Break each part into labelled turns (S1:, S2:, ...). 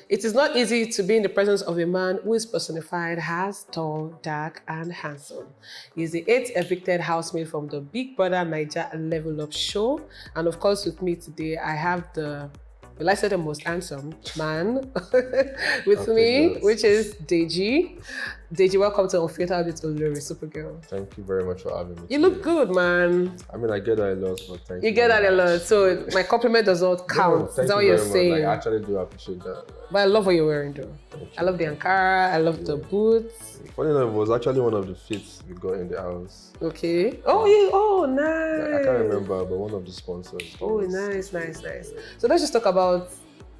S1: It is not easy to be in the presence of a man who is personified as tall, dark, and handsome. He's the 8th evicted housemate from the Big Brother Naija Level Up show. And of course, with me today, I have well, I said the most handsome man with me, which is Deji. Deji, welcome to Unfiltered with OLORISUPERGAL.
S2: Thank you very much for having me.
S1: You look good, man.
S2: I mean, I get that a lot, but thank you.
S1: You get that a lot, so my compliment does not count.
S2: No,
S1: Is that what you're saying?
S2: I actually do appreciate that.
S1: But I love what you're wearing, though. I love the Ankara. I love the boots.
S2: Funny enough, it was actually one of the fits we got in the house.
S1: Okay. Oh, yeah. Oh, nice.
S2: I can't remember, but one of the sponsors.
S1: Oh, nice. So let's just talk about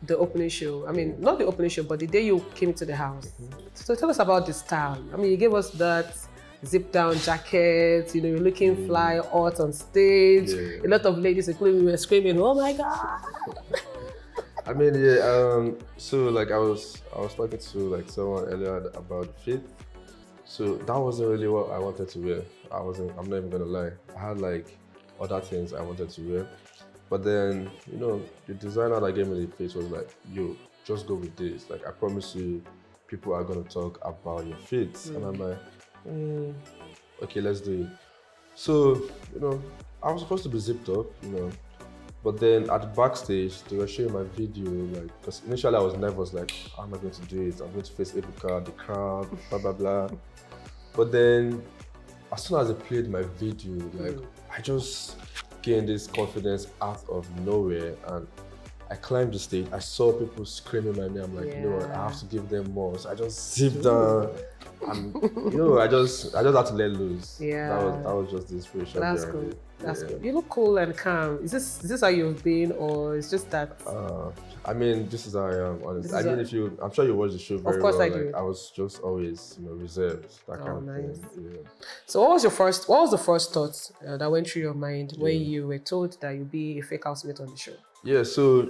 S1: the opening show. I mean, not the opening show, but the day you came to the house. So tell us about the style. I mean, you gave us that zip down jacket, you know, you're looking fly hot on stage. A lot of ladies, including me, were screaming, "Oh my God!"
S2: I mean, so like I was talking to like someone earlier about the fit. So that wasn't really what I wanted to wear. I'm not even gonna lie. I had like other things I wanted to wear. But then, you know, the designer that gave me the fit was like, yo, just go with this. Like, I promise you, people are gonna talk about your fits. And I'm like, okay, let's do it. So, you know, I was supposed to be zipped up, you know, but then at the backstage, they were showing my video, like, because initially I was nervous, like, how am I going to do it? I'm going to face Epica, the crowd, blah, blah, blah. But then, as soon as they played my video, like, I just gained this confidence out of nowhere, and I climbed the stage. I saw people screaming my name. I'm like, you know what, I have to give them more. So I just zipped down, and you know, I just had to let loose.
S1: Yeah,
S2: that was just the inspiration.
S1: That's good. That's good. You look cool and calm. Is this how you've been, or is just that?
S2: I mean, this is how I am, honestly. I mean, I'm sure you watch the show very well.
S1: Of course I do.
S2: Like, I was just always, you know, reserved, that kind of thing. Yeah.
S1: So what was the first thought that went through your mind when you were told that you'd be a fake housemate on the show?
S2: Yeah, so,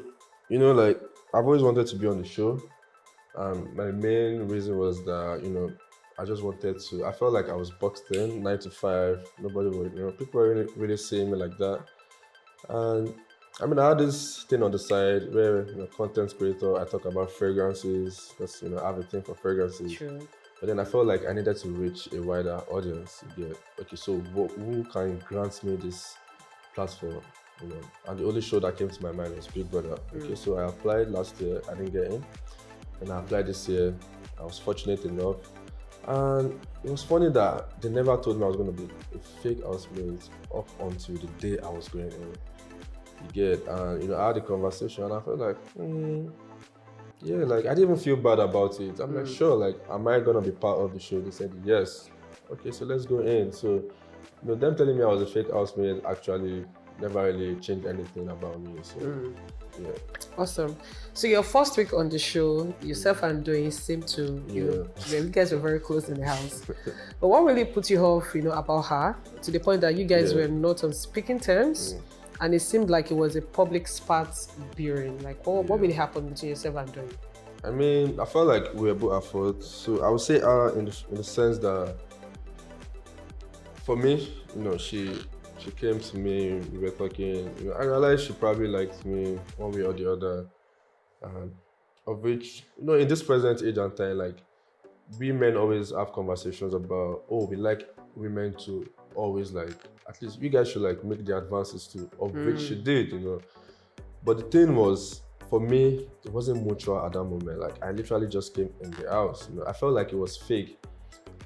S2: you know, like, I've always wanted to be on the show. My main reason was that, you know, I just wanted to, I felt like I was boxed in, 9 to 5, nobody would, you know, people were really seeing me like that. And I mean, I had this thing on the side where, you know, content creator, I talk about fragrances, because, you know, I have a thing for fragrances.
S1: True.
S2: But then I felt like I needed to reach a wider audience. Yeah. Okay, so who can grant me this platform? You know, and the only show that came to my mind was Big Brother. Okay, so I applied last year, I didn't get in. And I applied this year. I was fortunate enough. And it was funny that they never told me I was going to be a fake housemate up until the day I was going in. You get, and you know, I had a conversation and I felt like, yeah, like I didn't even feel bad about it. I'm like, sure, like, am I gonna be part of the show? They said yes. Okay, so let's go in. So, you know, them telling me I was a fake housemate actually never really changed anything about me. So, yeah.
S1: Awesome. So your first week on the show, yourself and Dwayne seemed to, you guys were very close in the house. But what really put you off, you know, about her, to the point that you guys were not on speaking terms? And it seemed like it was a public spat building. Like, what really happened between yourself and Dwayne?
S2: I mean, I felt like we were both at fault. So I would say in the sense that, for me, you know, she came to me, we were talking, you know, I realized she probably liked me one way or the other. Of which, you know, in this present age and time, like, we men always have conversations about, oh, we like women to always, like, at least you guys should like make the advances too, of which she did, you know. But the thing was, for me, it wasn't mutual at that moment. Like, I literally just came in the house, you know. I felt like it was fake.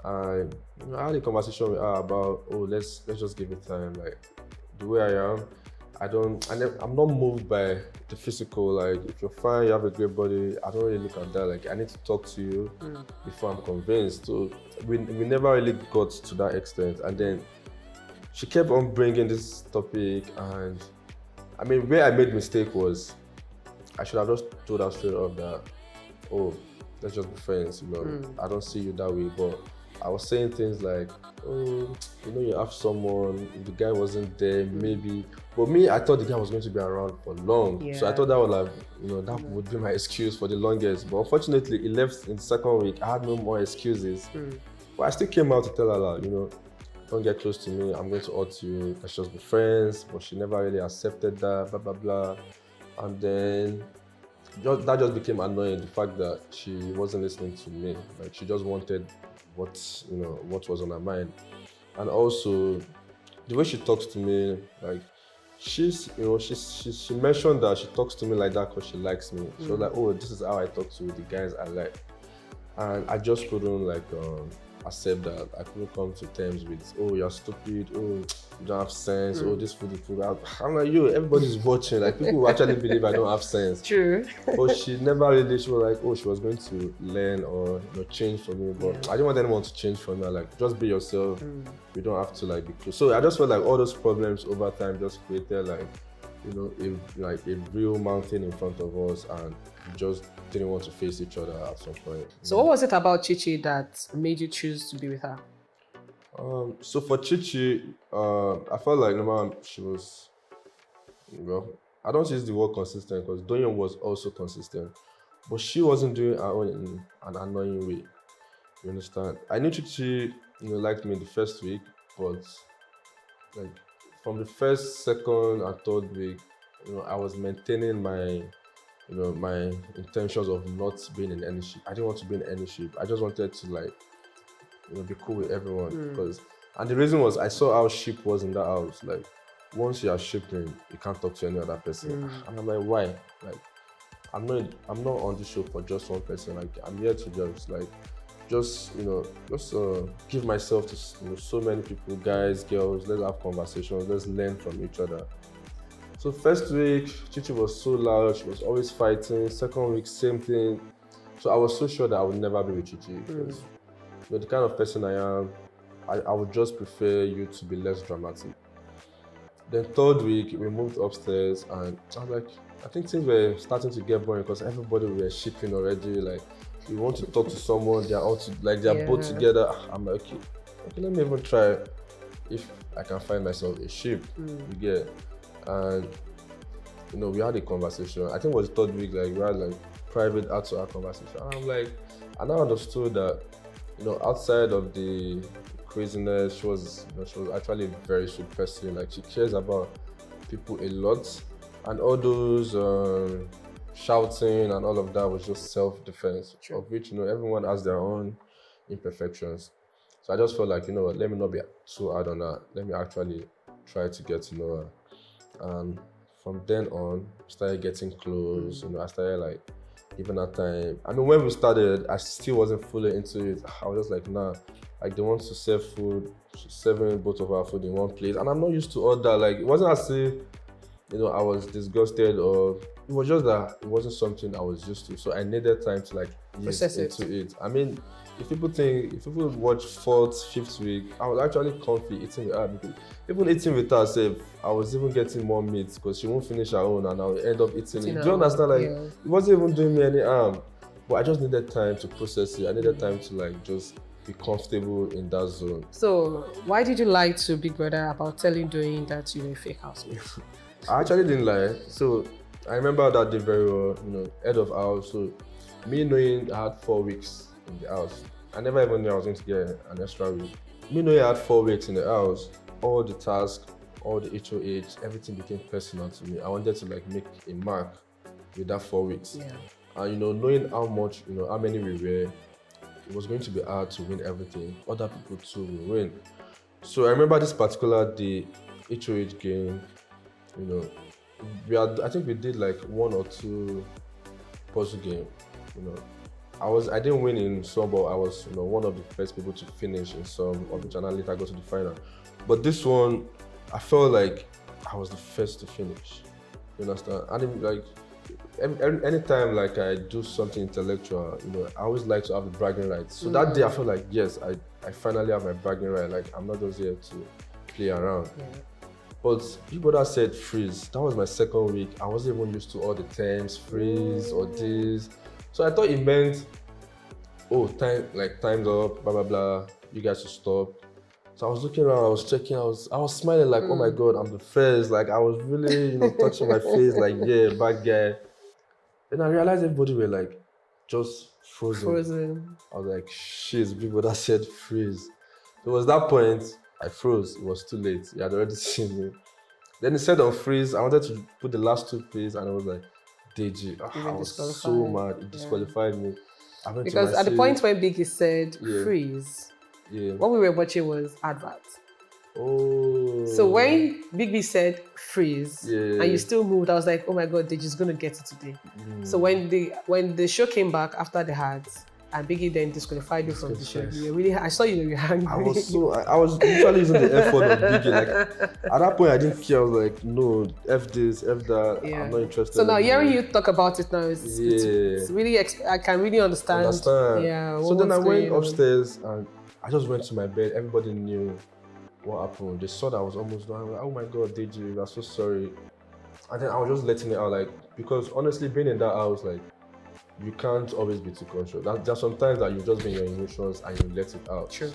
S2: And you know, I had a conversation with her about, oh, let's just give it time. Like, the way I am, I'm not moved by the physical. Like, if you're fine, you have a great body, I don't really look at that. Like, I need to talk to you before I'm convinced. So we never really got to that extent. And then she kept on bringing this topic, and I mean, where I made mistake was, I should have just told her straight up that, oh, let's just be friends, you know. I don't see you that way. But I was saying things like, oh, you know, you have someone, if the guy wasn't there, maybe. But me, I thought the guy was going to be around for long. So I thought that was like, you know, that would be my excuse for the longest. But unfortunately, it left in the second week. I had no more excuses. But I still came out to tell her that, you know, don't get close to me, I'm going to hurt you, let's just be friends. But she never really accepted that, blah, blah, blah. And then that just became annoying. The fact that she wasn't listening to me, like she just wanted what was on her mind, and also the way she talks to me, like she mentioned that she talks to me like that because she likes me. She was like, oh, this is how I talk to the guys I like, and I just couldn't accept that. I couldn't come to terms with, oh, you're stupid, oh, you don't have sense, oh, this food is food. I'm like, yo, everybody's watching. Like, people will actually believe I don't have sense.
S1: True.
S2: But she never really, she was like, oh, she was going to learn or change for me. But I didn't want anyone to change for me. Like, just be yourself. You don't have to like be close. So I just felt like all those problems over time just created a real mountain in front of us, and we just didn't want to face each other at some point.
S1: So what was it about Chichi that made you choose to be with her?
S2: So for Chichi, I felt like she was, I don't use the word consistent because Doyin was also consistent, but she wasn't doing her own in an annoying way. You understand? I knew Chichi, liked me the first week, but like from the first, second, and third week, I was maintaining my my intentions of not being in any ship. I didn't want to be in any ship. I just wanted to be cool with everyone because, and the reason was I saw how ship was in that house. Like once you are shipped in, you can't talk to any other person. And I'm like, why? Like I'm not on this show for just one person. Like I'm here to just give myself to so many people, guys, girls. Let's have conversations. Let's learn from each other. So first week, Chichi was so loud. She was always fighting. Second week, same thing. So I was so sure that I would never be with Chichi because the kind of person I am, I would just prefer you to be less dramatic. Then third week, we moved upstairs, and I was like, I think things were starting to get boring because everybody were shipping already. Like, you want to talk to someone, they're both together. I'm like, okay, let me even try if I can find myself a ship. You get, and we had a conversation. I think it was the third week. Like we had private heart-to-heart conversation. And I'm like, I now understood that outside of the craziness, she was actually a very sweet person. Like she cares about people a lot, and all those shouting and all of that was just self-defense, of which everyone has their own imperfections. So I just felt like, let me not be too hard on her. Let me actually try to get to know her. And from then on, started getting close. I started giving her time. I mean, when we started, I still wasn't fully into it. I was just like, nah. Like they want to serve food, she's serving both of our food in one place, and I'm not used to all that. Like it wasn't as if I was disgusted, or it was just that it wasn't something I was used to. So I needed time to ease into it. I mean, if people watch fourth, fifth week, I was actually comfy eating with her. Because even eating with her, I was even getting more meat because she won't finish her own, and I will end up eating it. Do you understand? It wasn't even doing me any harm, but I just needed time to process it. I needed time to just be comfortable in that zone.
S1: So why did you lie to Big Brother about telling Doyin that you were a fake housemate?
S2: I actually didn't lie. So I remember that day very well, head of house. So me knowing I had 4 weeks in the house, I never even knew I was going to get an extra week. Me knowing I had 4 weeks in the house, all the tasks, all the HOH, everything became personal to me. I wanted to make a mark with that 4 weeks.
S1: Yeah.
S2: And knowing how much, how many we were, it was going to be hard to win everything. Other people too will win. So I remember this particular day, HOH game, I think we did 1 or 2 puzzle game. I didn't win in some, but I was one of the first people to finish in some, of which I later got to the final. But this one, I felt like I was the first to finish. You understand? And anytime I do something intellectual, I always like to have the bragging rights. So that day I felt like, yes, I finally have my bragging right. I'm not just here to play around. Yeah. But Big Brother said freeze. That was my second week. I wasn't even used to all the terms, freeze or this. So I thought it meant, oh, time's up, blah blah blah. You guys should stop. So I was looking around, I was checking, I was smiling oh my God, I'm the first. I was really, touching my face, yeah, bad guy. Then I realized everybody were just frozen. I was like, shit, Big Brother said freeze. So it was that point, I froze. It was too late. He had already seen me. Then he said on freeze, I wanted to put the last 2 plays, and I was like, Deji.
S1: You
S2: I
S1: were
S2: was so
S1: disqualified.
S2: mad. It disqualified me. I went
S1: Because
S2: to my
S1: at the point when Biggie said
S2: Yeah.
S1: freeze,
S2: Yeah.
S1: what we were watching was adverts.
S2: Oh.
S1: So when Big B said freeze,
S2: Yeah.
S1: and you still moved, I was like, oh my God, Deji's gonna get it today. So when the show came back after the ads, and Biggie then disqualified you from the show, you were really, I saw you were angry.
S2: I was literally using the F word of Biggie. Like at that point, I didn't care. I was like, no, F this, F that.
S1: Yeah.
S2: I'm not interested.
S1: So now
S2: anymore.
S1: hearing you talk about it now, it's really, I can really understand. Yeah.
S2: So then I went upstairs and I just went to my bed. Everybody knew what happened. They saw that I was almost done. I was like, oh my God, Deji, I'm so sorry. And then I was just letting it out, like, because honestly, being in that house, like, you can't always be too conscious. There's sometimes that you just be in your emotions and you let it out.
S1: True.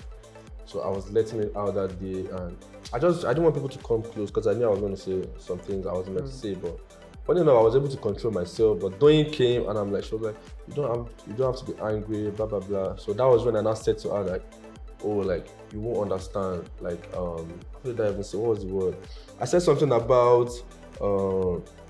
S2: So I was letting it out that day, and I didn't want people to come close because I knew I was going to say some things I wasn't meant to say. But funny enough, I was able to control myself. But Doyin came and I'm like, she was like, you don't have to be angry, blah blah blah. So that was when I now said to her like, oh, like you won't understand. Like how did I even say? What was the word? I said something about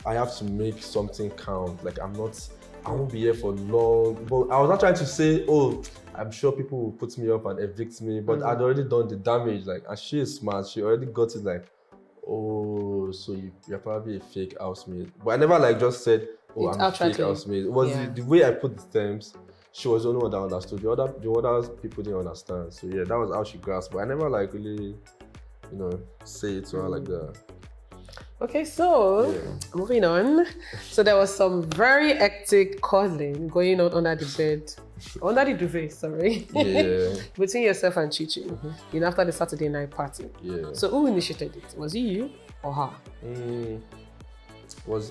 S2: I have to make something count. Like I won't be here for long. But I was not trying to say, oh, I'm sure people will put me up and evict me, but I'd already done the damage. Like, and she is smart. She already got it. Like, oh, so you're probably a fake housemate. But I never like just said, oh, I'm a fake housemate. It was the way I put the terms. She was the only one that understood. The other people didn't understand. So yeah, that was how she grasped. But I never like really, say it to her like that.
S1: Okay, so moving on. So there was some very hectic cuddling going on under the bed, under the duvet, sorry.
S2: Yeah.
S1: Between yourself and Chichi, after the Saturday night party.
S2: Yeah.
S1: So who initiated it? Was it you or her?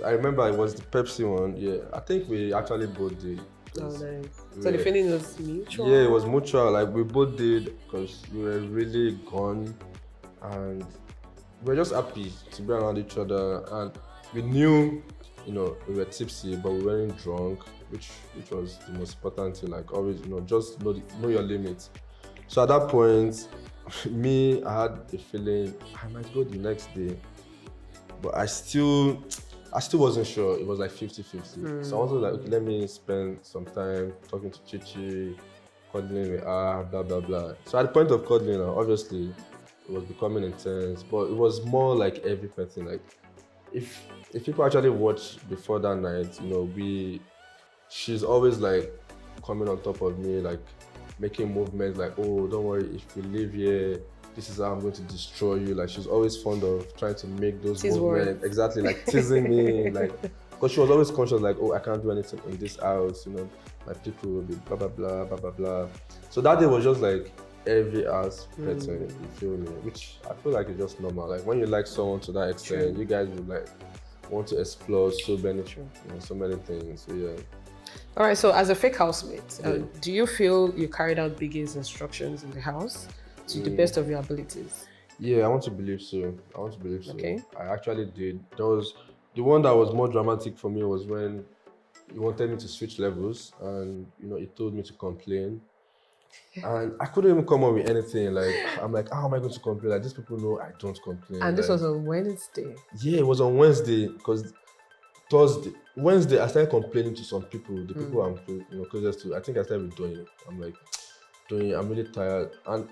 S2: I remember it was the Pepsi one. Yeah, I think we actually both did.
S1: Oh, nice. So the feeling was mutual?
S2: Yeah, it was mutual. Like we both did because we were really gone and we were just happy to be around each other, and we knew, we were tipsy, but we weren't drunk, which was the most important thing. Like always, just know your limits. So at that point, I had a feeling I might go the next day, but I still wasn't sure. It was like 50-50. So I was like, okay, let me spend some time talking to Chichi, cuddling with her, blah blah blah. So at the point of cuddling, obviously, it was becoming intense, but it was more like every person. Like, if people actually watch before that night, she's always like coming on top of me, like making movements, like, oh, don't worry, if we leave here, this is how I'm going to destroy you. Like, she's always fond of trying to make those movements, exactly, like teasing me, like, because she was always conscious, like, oh, I can't do anything in this house, my people will be blah blah blah blah blah blah. So that day was just like every ass person, you feel me? Which I feel like is just normal. Like when you like someone to that extent, you guys would like want to explore so many things. So yeah.
S1: All right. So as a fake housemate, do you feel you carried out Biggie's instructions in the house to the best of your abilities?
S2: Yeah, I want to believe so.
S1: Okay.
S2: I actually did. There was the one that was more dramatic for me was when he wanted me to switch levels, and he told me to complain. And I couldn't even come up with anything. Like, I'm like, how am I going to complain? Like, these people know I don't complain.
S1: And this was on Wednesday.
S2: Yeah, it was on Wednesday because Wednesday, I started complaining to some people, the people I'm closest to. I think I started with Doyin. I'm like, Doyin, I'm really tired. And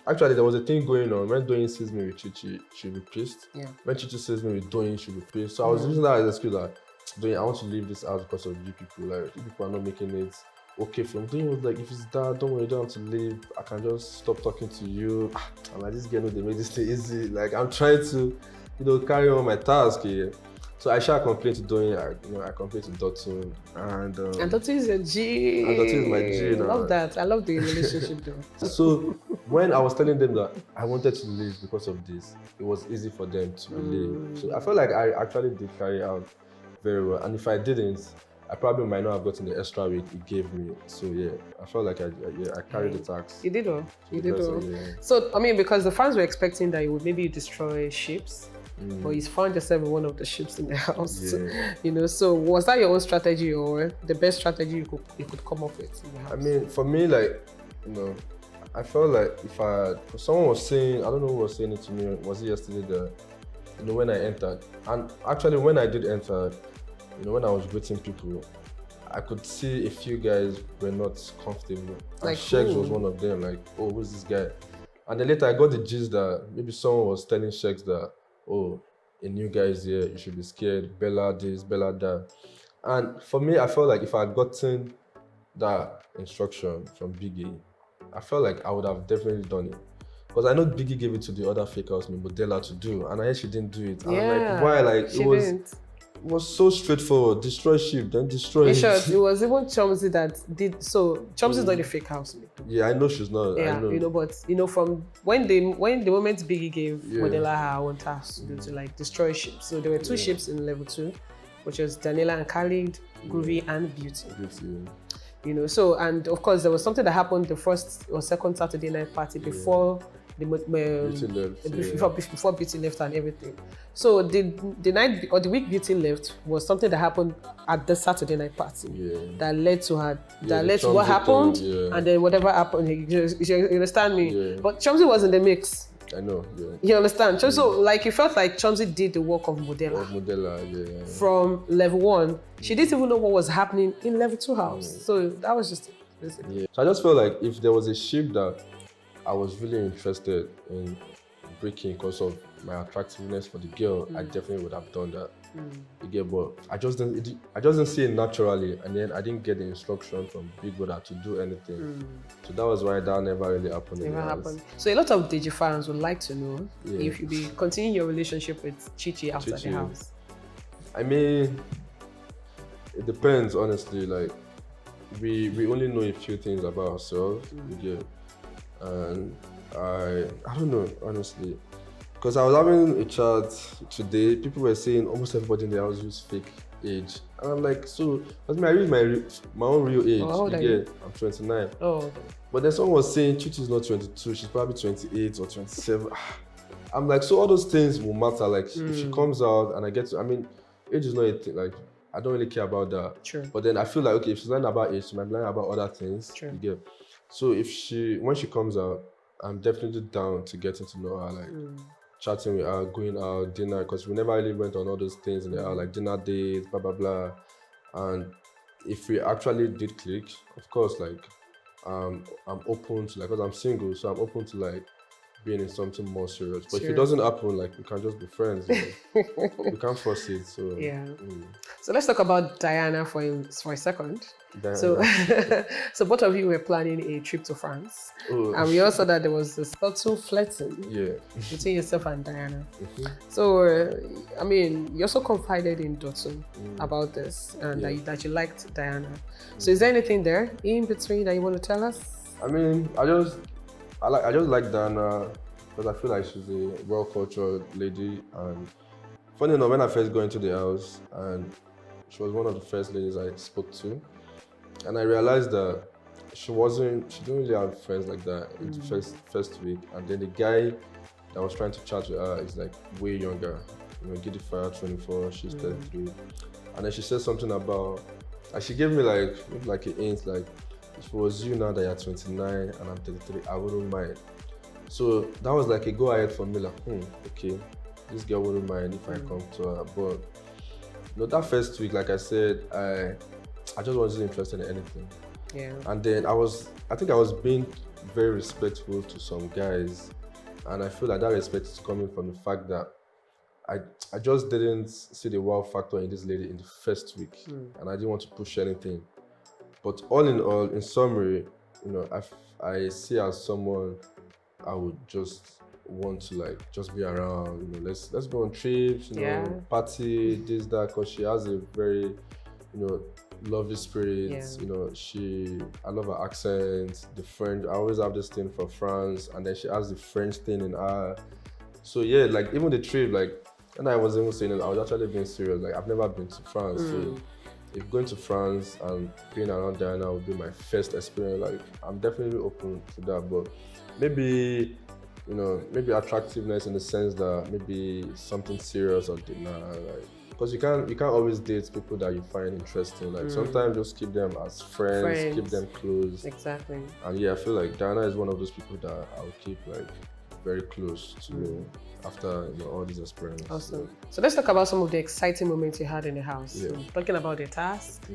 S2: actually, there was a thing going on. When Doyin sees me with Chichi, she'll be pissed.
S1: Yeah.
S2: When Chichi sees me with Doyin, she'll be pissed. So I was using that as an excuse that, Doyin, I want to leave this house because of you people. Like, you people are not making it okay for me. Doyin was like, if it's that, don't worry, you don't have to leave. I can just stop talking to you. I'm like, this girl, they made this thing easy. Like, I'm trying to, carry on my task here. So I shall complain to Doyin. I complained to Dotun, and
S1: Dotun is a G.
S2: And Dotun is my G.
S1: I love that. I love the relationship though.
S2: So when I was telling them that I wanted to leave because of this, it was easy for them to leave. So I felt like I actually did carry out very well. And if I didn't, I probably might not have gotten the extra week it gave me. So yeah, I felt like I carried the tax.
S1: You did well. You did well.
S2: Yeah.
S1: So I mean, because the fans were expecting that you would maybe destroy ships. But you found yourself in one of the ships in the house.
S2: Yeah.
S1: So was that your own strategy or the best strategy you could come up with in the house?
S2: I mean, for me, like, I felt like if someone was saying, I don't know who was saying it to me, was it yesterday that, when I entered, and actually when I did enter, when I was greeting people, I could see a few guys were not comfortable.
S1: Like
S2: and Shegs
S1: who?
S2: was one of them. Like, oh, who's this guy? And then later I got the gist that maybe someone was telling Shegs that, oh, a new guy is here, you should be scared. Bella this, Bella that. And for me, I felt like if I had gotten that instruction from Biggie, I felt like I would have definitely done it. Because I know Biggie gave it to the other fake housemate, Modella, to do, and I heard she didn't do it. And I'm like, why? Like,
S1: she
S2: it was
S1: didn't.
S2: it was so straightforward. Destroy ship, then destroy
S1: In
S2: it.
S1: short, it was even Chomsy that did. So Chomsy is not a fake housemate.
S2: Yeah, I know she's not.
S1: Yeah,
S2: I know.
S1: but from when the moment Biggie gave Modella her own task to like destroy ships. So there were two ships in level 2, which was Daniela and Khalid, Groovy and Beauty. So, and of course there was something that happened the first or second Saturday night party before before Beauty left and everything. So the night or the week Beauty left was something that happened at the Saturday night party that led to her, that led to what happened, and then whatever happened. You understand me?
S2: Yeah.
S1: But Chomsy was in the mix.
S2: I know. Yeah.
S1: You understand? So like it felt like Chomsy did the work of Modella. From level 1. She didn't even know what was happening in level 2 house. So that was just it.
S2: Yeah. So I just felt like if there was a ship that I was really interested in breaking because of my attractiveness for the girl, I definitely would have done that. But I just didn't see it naturally, and then I didn't get the instruction from Big Brother to do anything. So that was why that never really happened.
S1: Never happened. So a lot of Deji fans would like to know if you be continuing your relationship with Chichi after the house.
S2: I mean, it depends, honestly. Like, we only know a few things about ourselves. And I don't know, honestly. Because I was having a chat today, people were saying almost everybody in the house use fake age. And I'm like, so, I read my own real age.
S1: How old are you?
S2: I'm 29.
S1: Oh, okay.
S2: But then someone was saying Chichi's not 22, she's probably 28 or 27. I'm like, so all those things will matter. Like, if she comes out and I get to, age is not a thing. Like, I don't really care about that.
S1: True.
S2: But then I feel like, okay, if she's learning about age, she might be learning about other things.
S1: True.
S2: You get. So when she comes out, I'm definitely down to getting to know her, like chatting with her, going out, dinner, because we never really went on all those things in the house, like dinner dates, blah, blah, blah. And if we actually did click, of course, like, I'm open to, like, because I'm single, so I'm open to, like, being in something more serious. But if it doesn't happen, like, we can just be friends. We can't force it. So
S1: So let's talk about Diana for a second.
S2: Diana.
S1: So both of you were planning a trip to France, and we also saw that there was a subtle flirting between yourself and Diana. So you also confided in Dotun about this, and that you liked Diana. So is there anything there in between that you want to tell us?
S2: I just like Diana because I feel like she's a well-cultured lady. And funny enough, when I first got into the house, and she was one of the first ladies I spoke to, and I realized that she didn't really have friends like that in the first week. And then the guy that was trying to chat with her is like way younger. Giddy Fire 24, she's 33. And then she said something about, and she gave me like a hint, like, if it was you now that you're 29 and I'm 33, I wouldn't mind. So that was like a go ahead for me, like, okay, this girl wouldn't mind if I come to her. But that first week, like I said, I just wasn't interested in anything.
S1: Yeah.
S2: And then I think I was being very respectful to some guys, and I feel like that respect is coming from the fact that I just didn't see the wow factor in this lady in the first week, and I didn't want to push anything. But all in all, in summary, I see her as someone I would just want to like just be around. Let's go on trips, party, this, that, because she has a very, lovely spirit. I love her accent, the French. I always have this thing for France, and then she has the French thing in her. So yeah, like even the trip, like, and I was even saying, I was actually being serious. Like, I've never been to France, so if going to France and being around Diana would be my first experience, like, I'm definitely open to that. But maybe attractiveness in the sense that maybe something serious or dinner, like, because you can't always date people that you find interesting. Like, sometimes just keep them as friends, keep them close.
S1: Exactly.
S2: And yeah, I feel like Diana is one of those people that I'll keep like very close to me after all these experiences.
S1: Awesome. So let's talk about some of the exciting moments you had in the house.
S2: Yeah.
S1: So talking about the task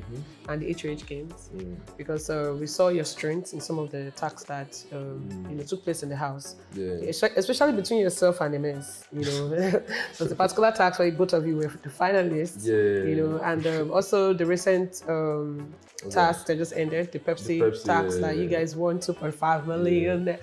S1: and the HOH games, because we saw your strengths in some of the tasks that took place in the house.
S2: Yeah.
S1: Especially between yourself and MS. So the particular task where both of you were the finalists.
S2: Yeah.
S1: And also the recent task that just ended, the Pepsi tax that you guys won 2.5 million.
S2: Yeah.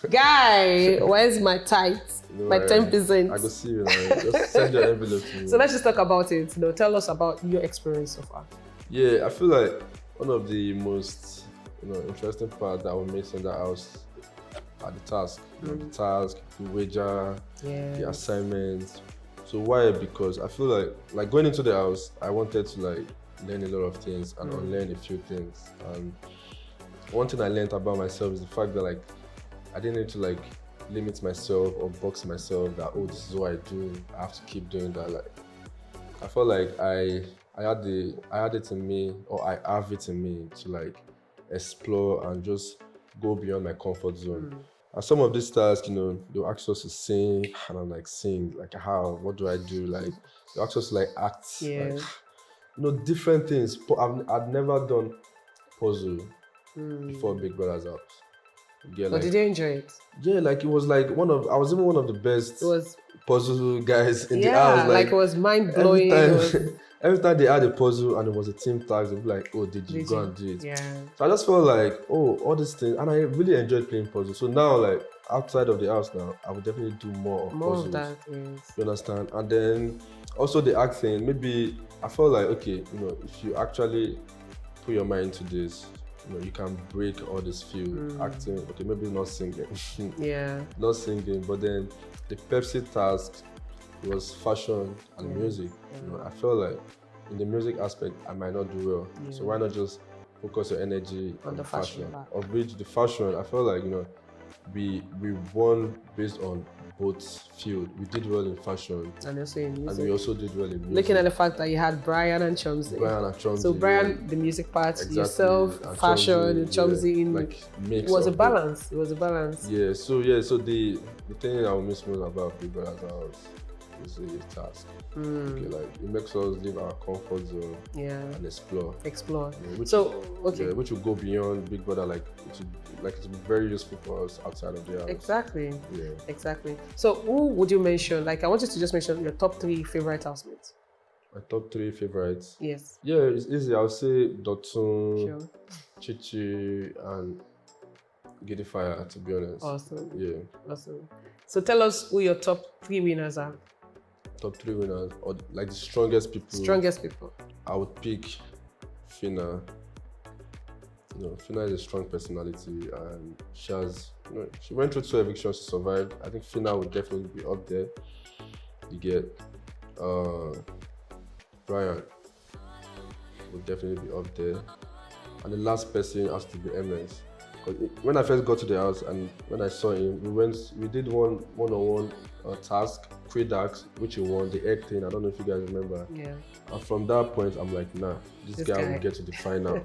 S1: Guy, where's my tithe? My 10%.
S2: I go see you. Just send your envelope to me.
S1: So let's just talk about it. Tell us about your experience so far.
S2: Yeah, I feel like one of the most interesting part that I will miss in the house are the task. The task, the wager, the assignments. So why? Because I feel like going into the house, I wanted to learn a lot of things and unlearn a few things. And one thing I learned about myself is the fact that I didn't need to limit myself or box myself that, oh, this is what I do, I have to keep doing that. I felt like I had it in me, or I have it in me to explore and just go beyond my comfort zone. And some of these tasks, they'll ask us to sing, and I'm like, sing, how? What do I do? They'll ask us to act, different things. I've never done puzzle before Big Brother's house.
S1: But did you enjoy it?
S2: Yeah, it was I was even one of the best puzzle guys in the house.
S1: It was mind blowing.
S2: Every time they had a puzzle and it was a team task, they'd be like, oh, did you go and do it?
S1: Yeah.
S2: So I just felt all these things, and I really enjoyed playing puzzles. So now, outside of the house now, I would definitely do more puzzles.
S1: Of that, yes.
S2: You understand? And then also the acting, maybe I felt okay, if you actually put your mind into this, you can break all this field. Acting, okay, maybe not singing. Not singing, but then the Pepsi task was fashion and music. I felt in the music aspect, I might not do well. So why not just focus your energy on the fashion? Of which the fashion, I felt we won based on both field. We did well in fashion,
S1: and also in music.
S2: And we also did well in music.
S1: Looking at the fact that you had Brian and Chomsy. So Brian, the music part, yourself, and fashion, and Chomsy in
S2: mix.
S1: It was a balance. It was a balance.
S2: Yeah. So the thing I will miss most about Big Brother's house is the task. Okay, it makes us leave our comfort zone and explore. Which will go beyond Big Brother. It's very useful for us outside of the house.
S1: Exactly.
S2: Yeah.
S1: Exactly. So who would you mention? I want you to just mention your top 3 favorite housemates.
S2: My top 3 favorites.
S1: Yes.
S2: Yeah, it's easy. I'll say Dotun, Chichi, and Giddy Fire, to be honest.
S1: Awesome.
S2: Yeah.
S1: Awesome. So tell us who your top 3 winners are.
S2: Top 3 winners, or the strongest people.
S1: Strongest people.
S2: I would pick Fina. Fina is a strong personality, and she went through 2 evictions to survive. I think Fina would definitely be up there. You get Brian would definitely be up there, and the last person has to be MS. When I first got to the house and when I saw him, we did one-on-one task, pre-dax, which he won, the egg thing. I don't know if you guys remember.
S1: Yeah.
S2: And from that point, I'm like, nah, this guy will get to the final.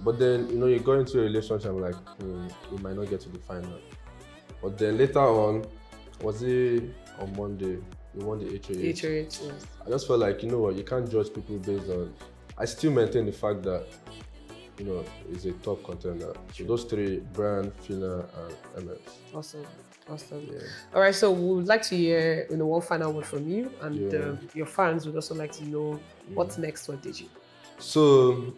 S2: But then, you go into a relationship, I'm like, we might not get to the final. But then later on, was it on Monday? We won the HOH.
S1: Yes.
S2: I just felt like, you know what, you can't judge people based on. I still maintain the fact that is a top contender. So those 3, Brian, Fina, and MS.
S1: Awesome.
S2: Yeah.
S1: All right, so we would like to hear one final word from you, and your fans would also like to know what's next for Deji.
S2: So,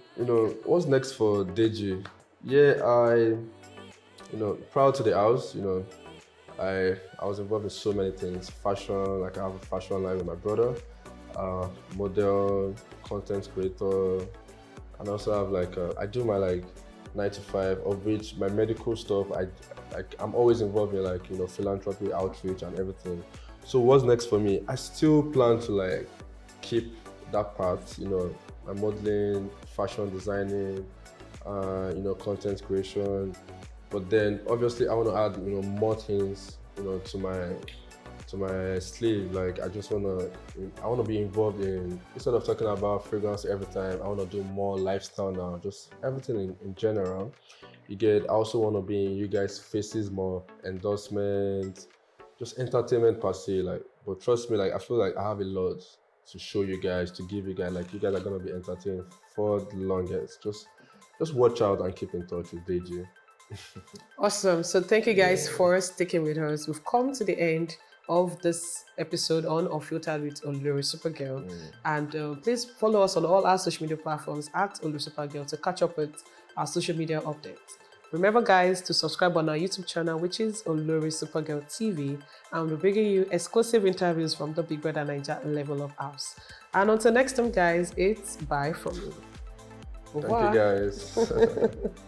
S2: what's next for Deji? Yeah, proud to the house, I was involved in so many things. Fashion, I have a fashion line with my brother, model, content creator, and also have I do my 9 to 5, of which my medical stuff, I'm always involved in philanthropy, outreach, and everything. So what's next for me? I still plan to keep that part, my modeling, fashion designing, content creation. But then obviously I want to add more things to my sleeve. I just want to be involved in, instead of talking about fragrance every time, I want to do more lifestyle now, just everything in general. You get, I also want to be in you guys' faces more, endorsement, just entertainment per se. Like, but trust me, like I feel like I have a lot to show you guys, to give you guys. Like, you guys are gonna be entertained for the longest. Just watch out and keep in touch with Deji.
S1: Awesome. So thank you guys for sticking with us. We've come to the end of this episode on Unfiltered with OLORISUPERGAL. And please follow us on all our social media platforms at OLORISUPERGAL to catch up with our social media updates. Remember, guys, to subscribe on our YouTube channel, which is OLORISUPERGAL TV, and we're bringing you exclusive interviews from the Big Brother Naija Level Up House. And until next time, guys, it's bye from me.
S2: Thank you guys.